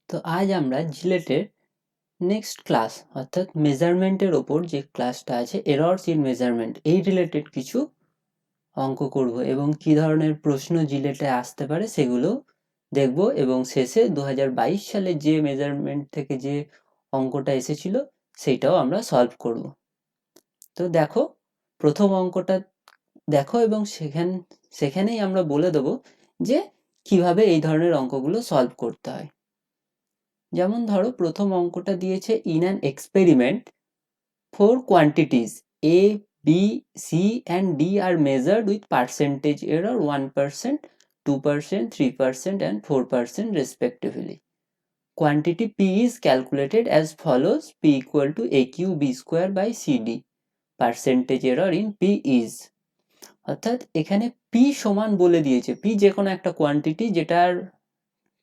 তো আজ আমরা জিলেটের নেক্সট ক্লাস অর্থাৎ মেজারমেন্টের ওপর যে ক্লাসটা আছে এরর্স ইন মেজারমেন্ট এই রিলেটেড কিছু অঙ্ক করব এবং কি ধরনের প্রশ্ন জিলেটে আসতে পারে সেগুলো দেখব এবং শেষে 2022 সালে যে মেজারমেন্ট থেকে যে অঙ্কটা এসেছিল সেটাও আমরা সলভ করব। তো দেখো প্রথম অঙ্কটা দেখো এবং সেখানেই আমরা বলে দেব যে কিভাবে এই ধরনের অঙ্কগুলো সলভ করতে হয়। যেমন ধরো প্রথম অঙ্কটা দিয়েছে in an experiment four quantities A B C and D are measured with percentage error 1%, 2%, 3% and 4% respectively. Quantity P is calculated as follows: P equal to AQ B square by CD. Percentage error in P is, অর্থাৎ এখানে P সমান বলে দিয়েছে, P যে কোনো একটা quantity যেটার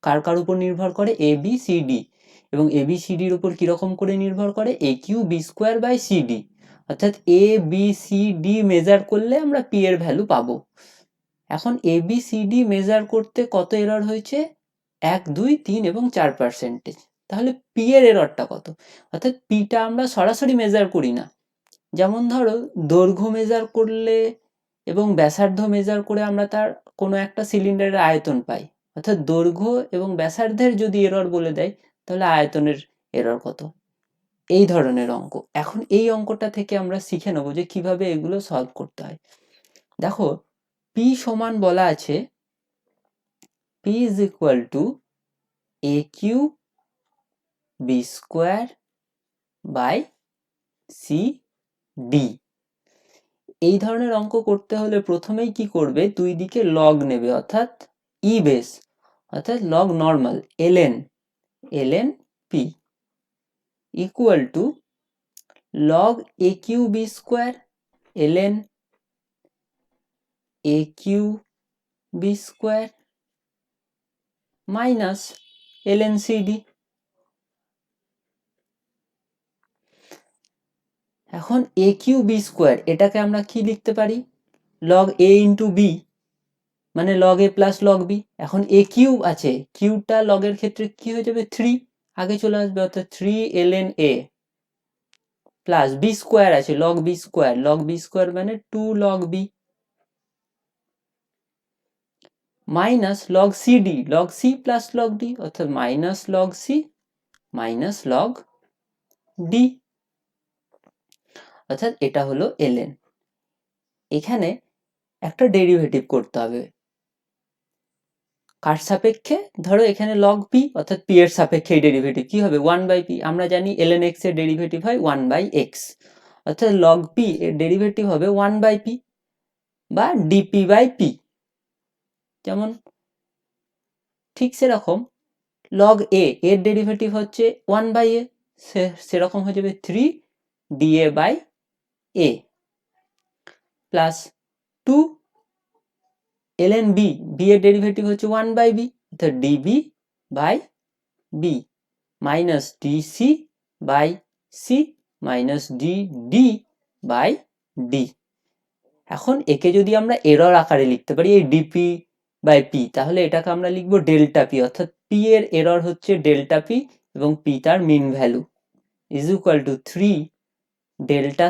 কার কার উপর নির্ভর করে এ বি সি ডি, এবং এ বি সি ডির উপর কিরকম করে নির্ভর করে A Q B square by C D, অর্থাৎ A B C D measure করলে আমরা পি এর ভ্যালু পাবো। এখন A B C D measure করতে কত এরর হয়েছে? 1, 2, 3 এবং 4%। তাহলে পি এর এররটা কত? অর্থাৎ পিটা আমরা সরাসরি মেজার করি না, যেমন ধরো দৈর্ঘ্য মেজার করলে এবং ব্যাসার্ধ মেজার করে আমরা তার কোনো একটা সিলিন্ডারের আয়তন পাই, অর্থাৎ দৈর্ঘ্য এবং ব্যাসার্ধের যদি এরর বলে দেয় তাহলে আয়তনের এরর কত, এই ধরনের অঙ্ক। এখন এই অঙ্কটা থেকে আমরা শিখে নেবো যে কিভাবে এগুলো সলভ করতে হয়। দেখো পি সমান বলা আছে P is equal to A Q B square by C D. এই ধরনের অঙ্ক করতে হলে প্রথমেই কি করবে, দুই দিকে লগ নেবে, অর্থাৎ ই বেস, অর্থাৎ log normal ln p equal to log A Q B square ln A Q B square minus ln cd। এখন এ কিউ বি স্কোয়ার এটাকে আমরা কি লিখতে পারি, লগ এ ইন্টু বি, মানে log A plus log B. এখন এ cube আছে, কিউবটা লগের ক্ষেত্রে কি হয়ে যাবে 3 আগে চলে আসবে, অর্থাৎ 3 ln a plus B square আছে লগ বি স্কোয়ার মানে 2 log B minus log CD log C plus log D, অর্থাৎ minus log C minus log D, অর্থাৎ এটা হলো ln। এখানে একটা ডেরিভেটিভ করতে হবে কার সাপেক্ষে, ধরো এখানে লগ পি অর্থাৎ পি এর সাপেক্ষে এই ডেরিভেটিভ কি হবে 1/p, আমরা জানি ln x এর ডেরিভেটিভ হয় 1/x, অর্থাৎ লগ পি এর ডেরিভেটিভ হবে 1/p বা dp/p। যেমন ঠিক সেরকম লগ এ এর ডেরিভেটিভ হচ্ছে 1/a, সেরকম হয়ে যাবে 3 da/a plus 2 ln b, b এর ডেরিভেটিভ হচ্ছে 1/b, অর্থাৎ db/b minus dc/c minus dd/d। এখন একে যদি আমরা এরর আকারে লিখতে পারি এই dp/p, তাহলে এটাকে আমরা লিখবো ডেল্টা পি, অর্থাৎ পি এর এরর হচ্ছে ডেল্টা পি এবং পি তার mean value, is equal to 3 delta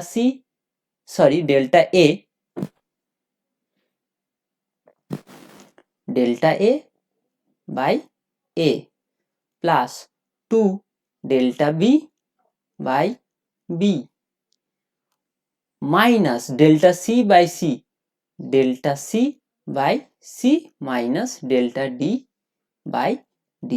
a by a plus 2 delta b by b minus delta c by c minus delta d by d।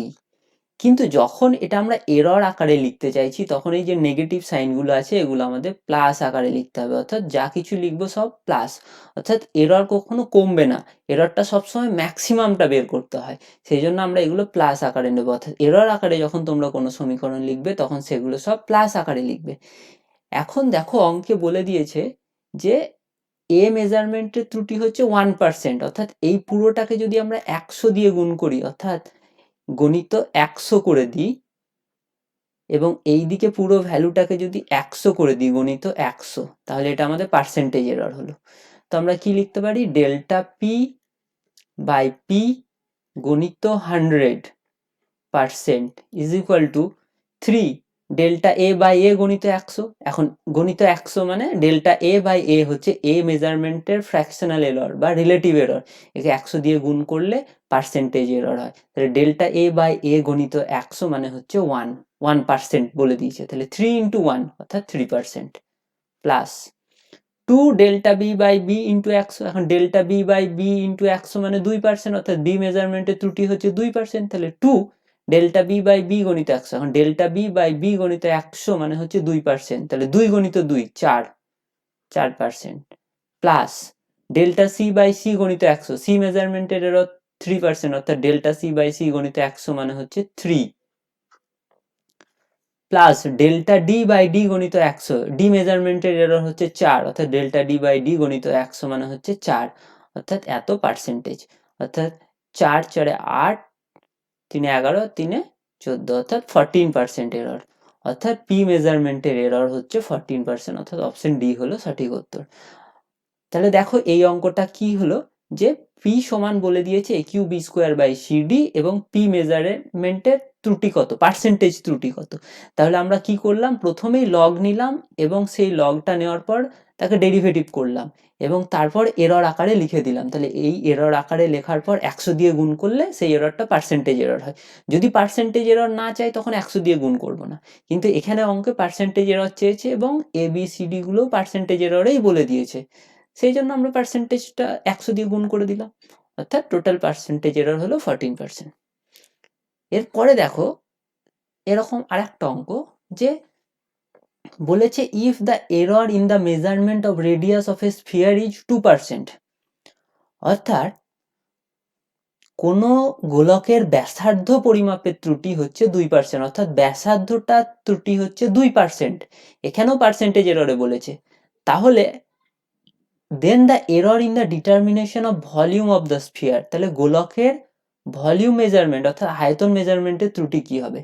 কিন্তু যখন এটা আমরা error আকারে লিখতে চাইছি তখন এই যে নেগেটিভ সাইনগুলো আছে এগুলো আমাদের প্লাস আকারে লিখতে হবে, অর্থাৎ যা কিছু লিখবো সব প্লাস, অর্থাৎ এরর কখনো কমবে না, এররটা সবসময় ম্যাক্সিমামটা বের করতে হয়, সেই জন্য আমরা এগুলো প্লাস আকারে নেবো। অর্থাৎ এরর আকারে যখন তোমরা কোনো সমীকরণ লিখবে তখন সেগুলো সব প্লাস আকারে লিখবে। এখন দেখো অঙ্কে বলে দিয়েছে যে এ মেজারমেন্টের ত্রুটি হচ্ছে 1%, অর্থাৎ এই পুরোটাকে যদি আমরা 100 দিয়ে গুণ করি, অর্থাৎ গণিত 100 করে দিই এবং এই দিকে পুরো ভ্যালুটাকে যদি 100 করে দিই গণিত 100, তাহলে এটা আমাদের পার্সেন্টেজ এরর হলো। তো আমরা কি লিখতে পারি, ডেল্টা পি বাই পি গণিত 100 percent is equal to 3 delta A by A গণিত 100। এখন গণিত 100 মানে ডেল্টা এ বাই এ হচ্ছে এ মেজারমেন্টের ফ্র্যাকশনাল এরর বা রিলেটিভ এরর, একে 100 দিয়ে গুণ করলে পার্সেন্টেজ এরর হয়। তাহলে ডেল্টা এ বাই এ গণিত 100 মানে হচ্ছে 1% বলে দিয়েছে, তাহলে 3 ইন্টু 1 অর্থাৎ 3%, plus 2 delta B by B into 100। এখন delta B by B into 100 মানে 2%, অর্থাৎ বি মেজারমেন্টের ত্রুটি হচ্ছে 2%, তাহলে 2 ডেল্টা বি বাই বি গণিত 100। এখন ডেল্টা বি বাই বি গণিত 100 মানে হচ্ছে 2%, তাহলে 2 গণিত 2 4%, plus delta C by C গণিত 100, সি মেজারমেন্টের এরর 3%, অর্থাৎ ডেল্টা সি বাই সি গণিত 100 মানে হচ্ছে 3, plus delta D by D গণিত 100, ডি মেজারমেন্টের এরর হচ্ছে 4, অর্থাৎ ডেল্টা ডি বাই ডি গণিত 100 মানে হচ্ছে 4, অর্থাৎ এত পার্সেন্টেজ, অর্থাৎ 4 4 8, 3 11, 3 14, অর্থাৎ 14% এরর, অর্থাৎ পি মেজারমেন্টের এরর হচ্ছে 14%, অর্থাৎ অপশন ডি হলো সঠিক উত্তর। তাহলে দেখো এই অঙ্কটা কি হলো, যে পি সমান বলে দিয়েছে A Q B square by CD এবং পি মেজারমেন্টের ত্রুটি কত, পার্সেন্টেজ ত্রুটি কত। তাহলে আমরা কি করলাম, প্রথমেই লগ নিলাম এবং সেই লগটা নেওয়ার পর তাকে ডেরিভেটিভ করলাম এবং তারপর এরর আকারে লিখে দিলাম। তাহলে এই এরর আকারে লেখার পর 100 দিয়ে গুণ করলে সেই এররটা পার্সেন্টেজ এরর হয়। যদি পার্সেন্টেজ এরর না চাই তখন 100 দিয়ে গুণ করব না, কিন্তু এখানে অঙ্কে পার্সেন্টেজ এরর চেয়েছে এবং এ বি সি ডি গুলো পার্সেন্টেজ এররেই বলে দিয়েছে, সেই জন্য আমরা পার্সেন্টেজটা 100 দিয়ে গুণ করে দিলাম, অর্থাৎ টোটাল পার্সেন্টেজ এরর হলো 14%। এরপরে দেখো এরকম আরেকটা অঙ্ক, যে বলেছে if the error in the measurement of radius of A sphere is 2%, অর্থাৎ কোন গোলকের ব্যাসার্ধ পরিমাপের ত্রুটি হচ্ছে 2%, অর্থাৎ ব্যাসার্ধটা ত্রুটি হচ্ছে 2%, এখানেও পার্সেন্টেজ এররে বলেছে, তাহলে then the error in the determination of volume of the sphere, তাহলে গোলকের ভলিউম মেজারমেন্ট অর্থাৎ আয়তন মেজারমেন্টের ত্রুটি কি হবে।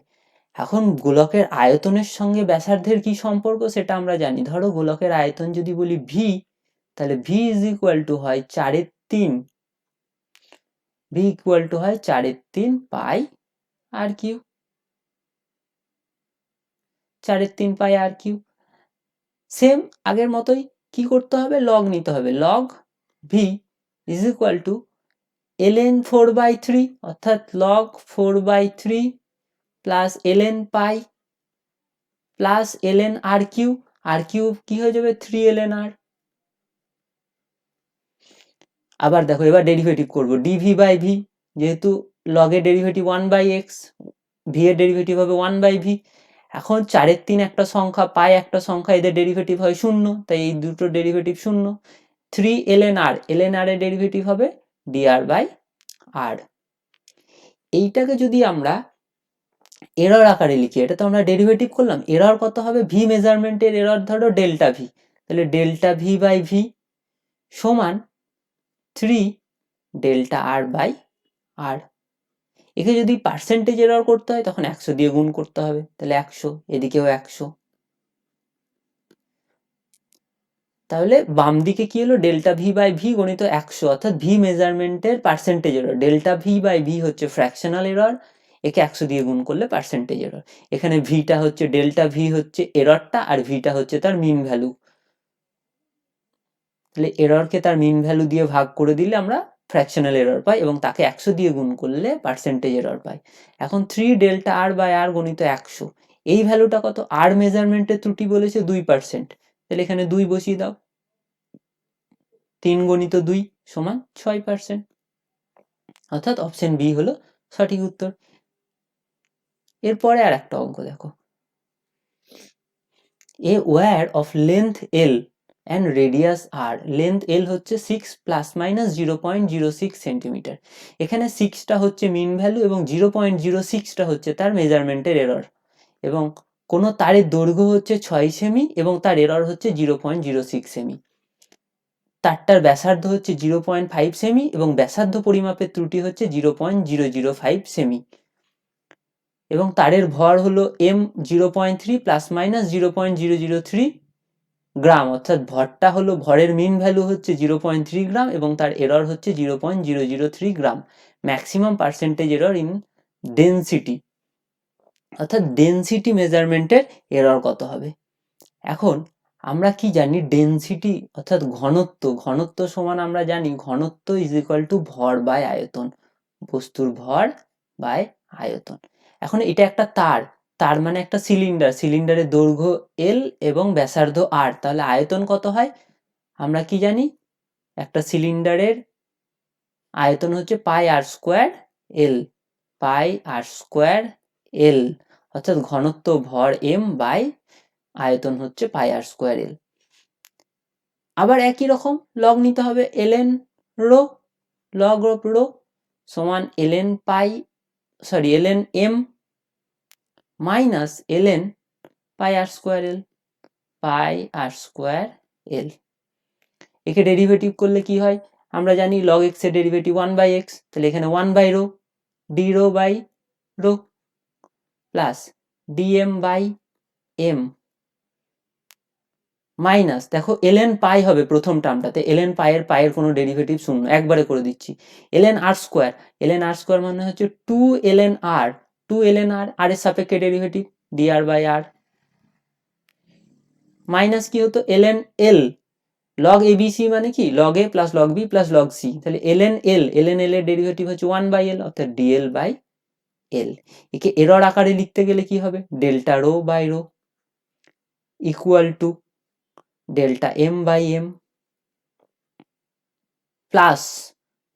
এখন গোলকের আয়তনের সঙ্গে ব্যাসার্ধের কি সম্পর্ক সেটা আমরা জানি। ধরো গোলকের আয়তন যদি বলি ভি, তাহলে ভি ইজ ইকুয়াল টু হয় 4/3, ভি ইকুয়াল টু হয় 4/3 পাই আর কিউ, 4/3 পাই আর কিউ। সেম আগের মতোই কি করতে হবে, লগ নিতে হবে, log V is equal to ln 4/3, অর্থাৎ log 4/3 প্লাস ln পাই প্লাস ln আর কিউ, আর কিউ কি হয়ে যাবে 3 ln r। আবার দেখো এবার ডেরিভেটিভ করব, ডিভি বাই ভি, যেহেতু লগ এর ডেরিভেটিভ 1/x, ভি এর ডেরিভেটিভ হবে 1/v। এখন 4/3 একটা সংখ্যা, পাই একটা সংখ্যা, এদের ডেরিভেটিভ হয় 0, তাই এই দুটো derivative 0। 3 ln r, ln r এর ডেরিভেটিভ হবে dr/r। এইটাকে যদি আমরা এরর আকারে লিখি, এটা তো আমরা ডেরিভেটিভ করলাম, এরর কত হবে, ভি মেজারমেন্টের এরর ধরো ডেল্টা ভি, তাহলে ডেল্টা ভি বাই ভি সমান 3 ডেল্টা আর বাই আর। একে যদি পার্সেন্টেজ এরর করতে হয় তখন 100 দিয়ে গুণ করতে হবে, তাহলে 100, এদিকেও 100, তাহলে বাম দিকে কি হলো, ডেল্টা ভি বাই ভি গণিত 100, অর্থাৎ ভি মেজারমেন্টের percentage error, delta V by V হচ্ছে ফ্র্যাকশনাল এরর, একে 100 দিয়ে গুণ করলে পার্সেন্টেজ এরর। এখানে ভিটা হচ্ছে, ডেল্টা ভি হচ্ছে এররটা আর ভিটা হচ্ছে তার মিন ভ্যালু, তাহলে এররকে তার মিন ভ্যালু দিয়ে ভাগ করে দিলে আমরা ফ্র্যাকশনাল এরর পাই এবং তাকে 100 দিয়ে গুণ করলে পার্সেন্টেজ এরর পাই। এখন 3 ডেল্টা আর বাই আর গণিত 100, এই ভ্যালুটা কত, আর মেজারমেন্টের ত্রুটি বলেছে 2%, তাহলে এখানে 2 বসিয়ে দাও, 3 গণিত 2 সমান 6%, অর্থাৎ অপশন বি হলো সঠিক উত্তর। এরপরে আর একটা অঙ্ক দেখো, a wire of length L and radius r, length l হচ্ছে 6 প্লাস মাইনাস 0.06 সেন্টিমিটার, এখানে 6টা হচ্ছে মিন ভ্যালু এবং 0.06টা হচ্ছে তার মেজারমেন্টের এরর, এবং কোন তারের দৈর্ঘ্য হচ্ছে 6 সেমি এবং তার এরর হচ্ছে 0.06 সেমি, তারটার ব্যাসার্ধ হচ্ছে 0.5 সেমি এবং ব্যাসার্ধ পরিমাপের ত্রুটি হচ্ছে 0.005 সেমি, এবং তারের ভর হলো m 0.3 প্লাস মাইনাস 0.003 গ্রাম, অর্থাৎ ভরটা হলো, ভরের মিন ভ্যালু হচ্ছে 0.3 গ্রাম এবং তার এরর হচ্ছে 0.003 গ্রাম। Maximum percentage error in density, অর্থাৎ ডেনসিটি মেজারমেন্টের এরর কত হবে। এখন আমরা কি জানি, ডেনসিটি অর্থাৎ ঘনত্ব সমান আমরা জানি ঘনত্ব ইজ ইকুয়াল টু ভর বাই আয়তন, বস্তুর ভর বাই আয়তন। এখন এটা একটা তার মানে একটা সিলিন্ডারের দৈর্ঘ্য এল এবং ব্যাসার্ধ আর, তাহলে আয়তন কত হয় আমরা কি জানি, একটা সিলিন্ডারের আয়তন হচ্ছে পাই আর স্কোয়ার এল, পাই আর স্কোয়ার এল, অর্থাৎ ঘনত্ব ভর এম বাই আয়তন হচ্ছে পাই আর স্কোয়ার এল। আবার একই রকম লগ নিতে হবে, LN rho, log of rho সমান LN M minus LN pi R square L. একে ডেরিভেটিভ করলে কি হয় আমরা জানি, লগ এক্স এর ডেরিভেটিভ 1/x, তাহলে এখানে 1/ρ D rho by rho plus DM by M minus, দেখো এলএন পাই হবে প্রথম টার্মটাতে, এলএন পাইয়ের কোনো ডেরিভেটিভ শূন্য, একবারে করে দিচ্ছি। এলএন আর স্কোয়ার মানে হচ্ছে 2ln r, আর এর সাপেক্ষে derivative dr by R, minus কি হতো এলএন এল, লগ এবিসি মানে কি log A plus log B plus log C, তাহলে এলএন এল এর ডেরিভেটিভ হচ্ছে 1/l অর্থাৎ ডিএল বাই এল। একে এরর আকারে লিখতে গেলে কি হবে, delta rho by rho equal to delta M by M plus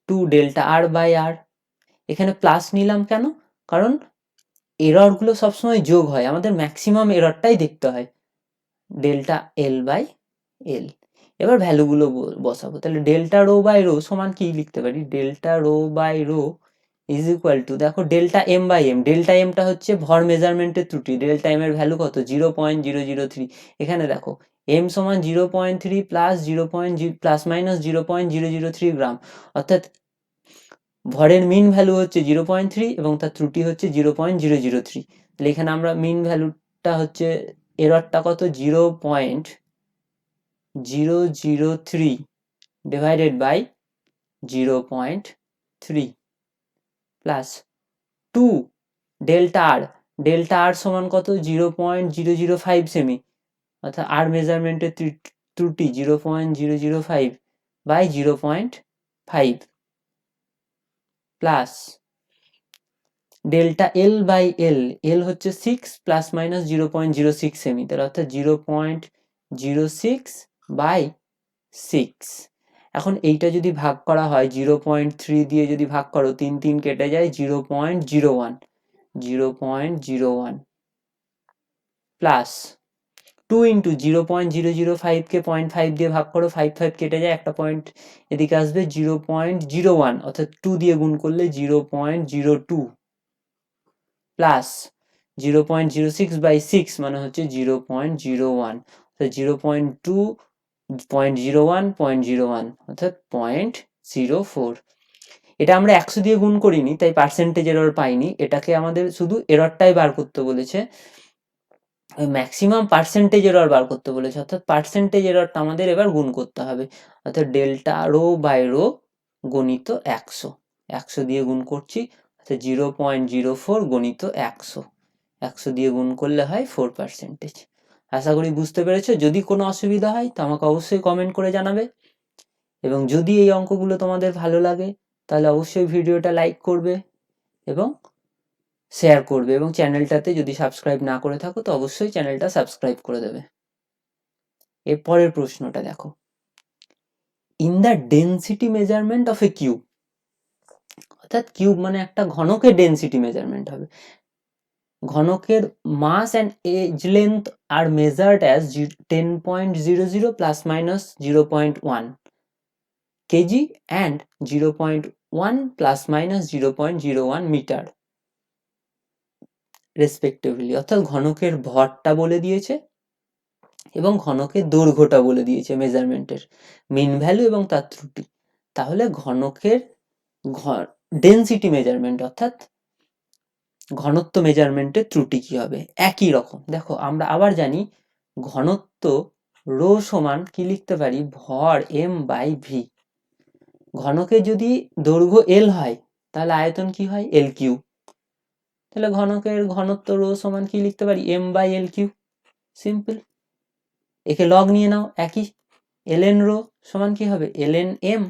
2 delta R by R. এখানে প্লাস নিলাম কেন, কারণ এররগুলো সবসময় যোগ হয়, আমাদের ম্যাক্সিমাম এররটাই দেখতে হয়, ডেল্টা এল বাই এল। এবার ভ্যালুগুলো বসাবো, তাহলে ডেল্টা রো বাই রো সমান কি লিখতে পারি, delta rho by rho is equal to, দেখো delta M by M, delta এমটা হচ্ছে ভর মেজারমেন্টের ত্রুটি, ডেল্টা এম এর ভ্যালু কত 0.003, এখানে দেখো এম সমান 0.3 প্লাস মাইনাস 0.003 গ্রাম, অর্থাৎ ভরের মিন ভ্যালু হচ্ছে 0.3 এবং তার ত্রুটি হচ্ছে 0.003, তাহলে এখানে আমরা মিন ভ্যালুটা হচ্ছে এররটা কত 0.003 divided by 0.3 plus 2 delta R সমান কত 0.005 সেমি, অর্থাৎ আর মেজারমেন্টের ত্রুটি 0.005 by 0.5 plus delta L by L হচ্ছে 6 প্লাস মাইনাস 0.06 সেমি, তাহলে অর্থাৎ 0.06 বাই 6। এখন এইটা যদি ভাগ করা হয় 0.3 দিয়ে যদি ভাগ করো 3 কেটে যায় 0.01 প্লাস 2 ইন্টু 0.005 কে 0.5 দিয়ে ভাগ করো, 5 কেটে যায়, একটা পয়েন্ট এদিকে আসবে 0.01, অর্থাৎ 2 দিয়ে গুণ করলে 0.02 প্লাস 0.06 বাই 6 মানে হচ্ছে 0.01, অর্থাৎ 0.01 অর্থাৎ 0.04। এটা আমরা 100 দিয়ে গুণ করিনি, তাই পার্সেন্টেজ এরর পাইনি, এটাকে আমাদের শুধু এররটাই বার করতে বলেছে, ম্যাক্সিমাম পার্সেন্টেজ এরর বার করতে বলেছে, অর্থাৎ পার্সেন্টেজ এররটা আমাদের এবার গুণ করতে হবে, অর্থাৎ ডেল্টা রো বাই রো গণিত 100 দিয়ে গুণ করছি, অর্থাৎ 0.04 গণিত 100 দিয়ে গুণ করলে হয় 4%। আশা করি বুঝতে পেরেছো, যদি কোনো অসুবিধা হয় তো আমাকে অবশ্যই কমেন্ট করে জানাবে, এবং যদি এই অঙ্কগুলো তোমাদের ভালো লাগে তাহলে অবশ্যই ভিডিওটা লাইক করবে এবং শেয়ার করবে, এবং চ্যানেলটাতে যদি সাবস্ক্রাইব না করে থাকো তো অবশ্যই চ্যানেলটা সাবস্ক্রাইব করে দেবে। এর পরের প্রশ্নটা দেখো, in the density measurement of a cube, অর্থাৎ কিউব মানে একটা ঘনকের ডেনসিটি মেজারমেন্ট হবে, ঘনকের mass and edge length are measured as 10.00 plus minus 0.1 KG and 0.1 plus minus 0.01 metre respectively, অর্থাৎ ঘনকের ভরটা বলে দিয়েছে এবং ঘনকের দৈর্ঘ্যটা বলে দিয়েছে মেজারমেন্টের মিন ভ্যালু এবং তার ত্রুটি। তাহলে ঘনকের ডেনসিটি মেজারমেন্ট অর্থাৎ ঘনত্ব মেজারমেন্টের ত্রুটি কি হবে, একই রকম। দেখো আমরা আবার জানি ঘনত্ব রো সমান কি লিখতে পারি, ভর এম বাই ভি। ঘনকের যদি দৈর্ঘ্য এল হয় তাহলে আয়তন কি হয় এল কিউব, তাহলে ঘনকের ঘনত্ব রো সমান কি লিখতে পারি, M by L cube, simple. একে লগ নিয়ে নাও, একই, ln রো সমান কি হবে, ln m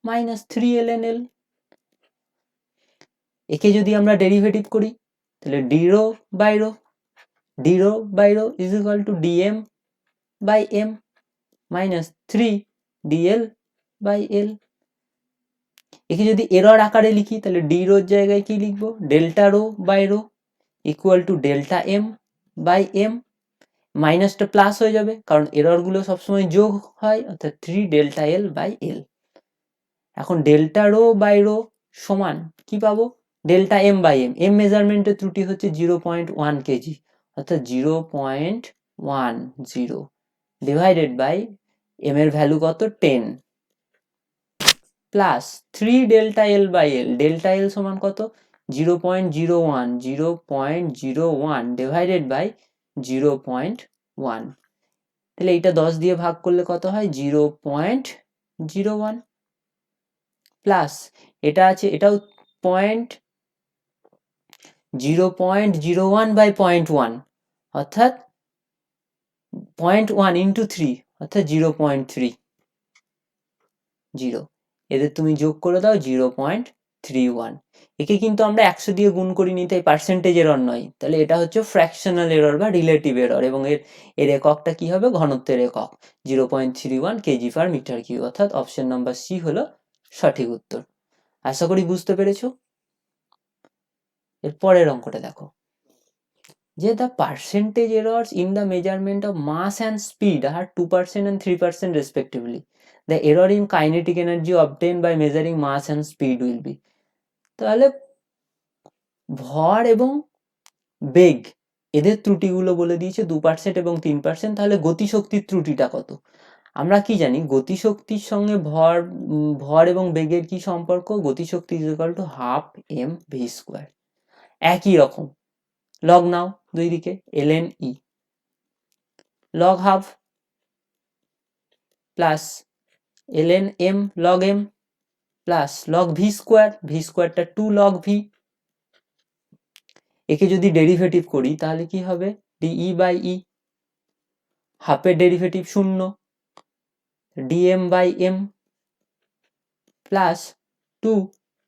minus 3 ln l। একে যদি আমরা ডেরিভেটিভ করি তাহলে d rho by rho, d rho by rho is equal to dm by m minus 3 dl by l। একে যদি এরর আকারে লিখি তাহলে d রোর জায়গায় কি লিখবো, delta rho by rho equal to delta m by m, মাইনাসটা প্লাস হয়ে যাবে কারণ এরর গুলো সবসময় যোগ হয়, অর্থাৎ 3 ডেল্টা l বাই l। এখন ডেল্টা রো বাই রো সমান কি পাবো, delta m by m, m মেজারমেন্টের ত্রুটি হচ্ছে 0.1 কেজি, অর্থাৎ 0.10 ডিভাইডেড বাই m এর ভ্যালু কত 10 plus 3 delta l by l, delta l সমান কত 0.01 ডিভাইডেড বাই 0.1, তাহলে এইটা 10 দিয়ে ভাগ করলে কত হয় 0.01 প্লাস এটা আছে, এটাও 0.01 বাই 0.1 অর্থাৎ 0.1 ইন্টু 3 অর্থাৎ 0.30, এদের তুমি যোগ করে দাও 0.31। একে কিন্তু আমরা 100 দিয়ে গুণ করিনি, তাই পার্সেন্টেজ এরর নয়, তাহলে এটা হচ্ছে ফ্র্যাকশনাল এরর বা রিলেটিভ এরর, এবং এর এককটা কি হবে, ঘনত্বের একক 0.31 কেজি পার মিটার কিউব, অর্থাৎ অপশন নাম্বার সি হলো সঠিক উত্তর। আশা করি বুঝতে পেরেছো। এর পরের অঙ্কটা দেখো, যে the percentage errors in the measurement of mass and speed are 2% and 3% respectively. The error in kinetic energy obtained by measuring mass and speed will be, তাহলে ভর এবং বেগ এদের ত্রুটিগুলো বলে দিয়েছে 2% এবং 3%, তাহলে গতিশক্তির ত্রুটিটা কত। আমরা কি জানি গতিশক্তির সঙ্গে ভর এবং বেগের কি সম্পর্ক, গতিশক্তি is equal to half M V square, একই রকম লগ নাও দুই দিকে, ln e log half plus ln m log m plus log v square, v স্কোয়ারটা 2 log v। একে যদি ডেরিভেটিভ করি তাহলে কি হবে de বাই e, হাফের derivative 0, dm by m plus 2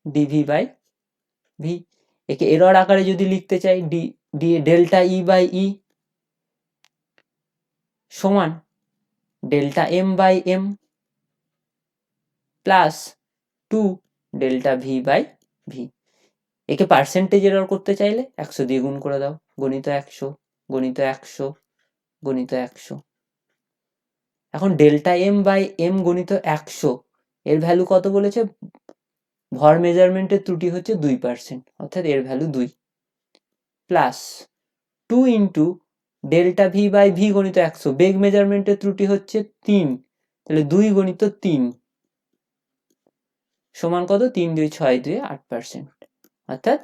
dv by v। একে এরর আকারে যদি লিখতে চাই ডেল্টা e বাই e সমান delta m by m plus 2 delta v by v। একে পার্সেন্টেজ এরর করতে চাইলে 100 দিয়ে গুণ করে দাও, গণিত 100 গণিত 100 গণিত 100। এখন ডেল্টা m বাই m গণিত 100 এর ভ্যালু কত বলেছে, ভর মেজারমেন্টের ত্রুটি হচ্ছে 2%, অর্থাৎ এর value 2 plus 2 into delta V by V গণিত 100, বেগ মেজারমেন্টের ত্রুটি হচ্ছে 3, তাহলে 2 গণিত 3 সমান কত, 3 2 6 2 8%, অর্থাৎ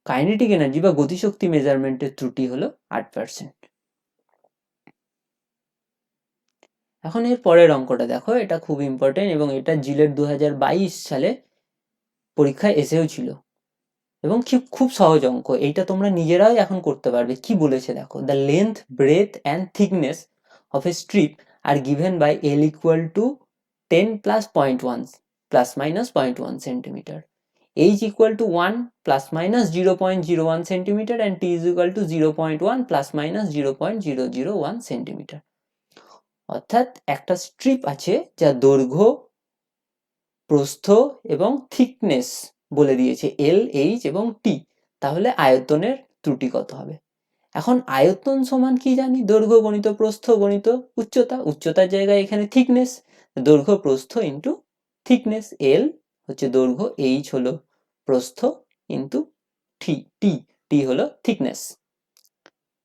কাইনেটিক এনার্জি বা গতিশক্তি মেজারমেন্টের ত্রুটি হলো 8%। এখন এর পরের অঙ্কটা দেখো, এটা খুব ইম্পর্টেন্ট এবং এটা জিলেট 2022 সালে পরীক্ষায় এসেও ছিল এবং খুব সহজ অঙ্ক, এইটা তোমরা নিজেরাই এখন করতে পারবে। কি বলেছে দেখো, the length breadth and thickness of a strip are given by l equal to 10 প্লাস 0.1 plus minus 0.1 centimetre, h equal to 1 plus minus 0.01 centimetre and t is equal to 0.1 plus minus 0.001 centimetre. অর্থাৎ একটা strip আছে যা দৈর্ঘ্য, প্রস্থ এবং thickness বলে দিয়েছে এল, এইচ এবং টি, তাহলে আয়তনের ত্রুটি কত হবে। এখন আয়তন সমান কি জানি, দৈর্ঘ্য গণিত প্রস্থ গণিত উচ্চতা, উচ্চতার জায়গায় এখানে থিকনেস, দৈর্ঘ্য প্রস্থ ইন্টু থিকনেস, এল হচ্ছে দৈর্ঘ্য, এইচ হলো প্রস্থ ইন্টু টি হলো থিকনেস।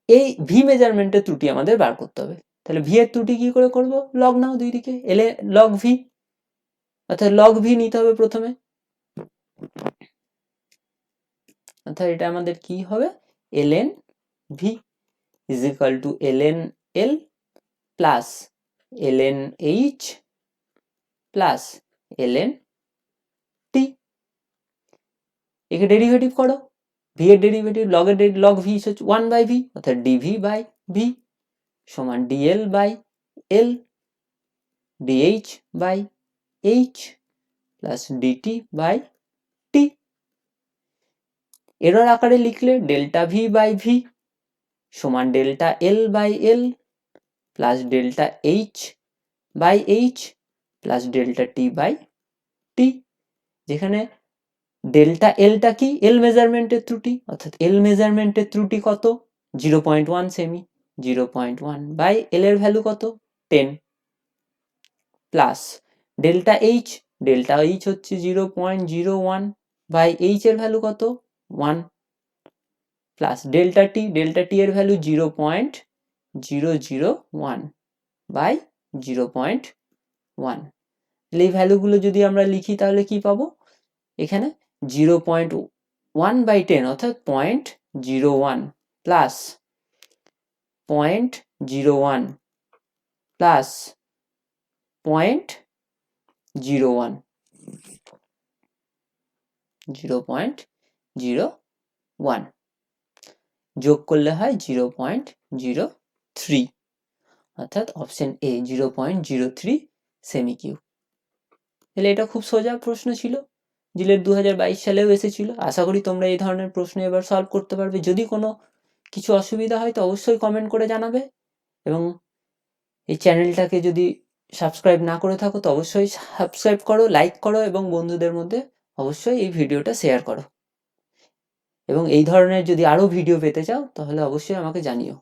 এই ভি মেজারমেন্টের ত্রুটি আমাদের বার করতে হবে, তাহলে ভি এর ত্রুটি কি করে করব, লগ নাও দুই দিকে, এলে লগ ভি, অর্থাৎ লগ ভি নিতে হবে প্রথমে, অর্থাৎ এটা আমাদের কি হবে ln v is equal to ln l plus ln h plus ln t। একে ডেরিভেটিভ করো, ভি এর ডেরিভেটিভ লগ ভি হচ্ছে 1/v, অর্থাৎ ডিভি বাই ভি সমান DL by L DH by H plus DT by T. Error আকারে লিখলে delta V by V সমান delta L by L plus delta H by H plus delta T by T, যেখানে delta এলটা কি, এল মেজারমেন্টের ত্রুটি, অর্থাৎ এল মেজারমেন্টের ত্রুটি কত 0.1 সেমি, 0.1 বাই এল এর ভ্যালু কত 10 প্লাস ডেল্টা এইচ হচ্ছে 0.01 বাই এইচ এর ভ্যালু কত 1 প্লাস ডেল্টা টি এর ভ্যালু 0.001 বাই 0.1। এই ভ্যালুগুলো যদি আমরা লিখি তাহলে কি পাবো, এখানে 0.1 বাই 10 অর্থাৎ 0.01 প্লাস 0.01 প্লাস 0.01 যোগ করলে হয় 0.03, অর্থাৎ অপশন এ 0.03 সেমি কিউব। তাহলে এটা খুব সোজা প্রশ্ন ছিল, জিলেট 2022 সালেও এসেছিল। আশা করি তোমরা এই ধরনের প্রশ্ন এবার সলভ করতে পারবে। যদি কোনো কিছু অসুবিধা হয় তো অবশ্যই কমেন্ট করে জানাবে, এবং এই চ্যানেলটাকে যদি সাবস্ক্রাইব না করে থাকো তো অবশ্যই সাবস্ক্রাইব করো, লাইক করো এবং বন্ধুদের মধ্যে অবশ্যই এই ভিডিওটা শেয়ার করো। এবং এই ধরনের যদি আরও ভিডিও পেতে চাও তাহলে অবশ্যই আমাকে জানিও।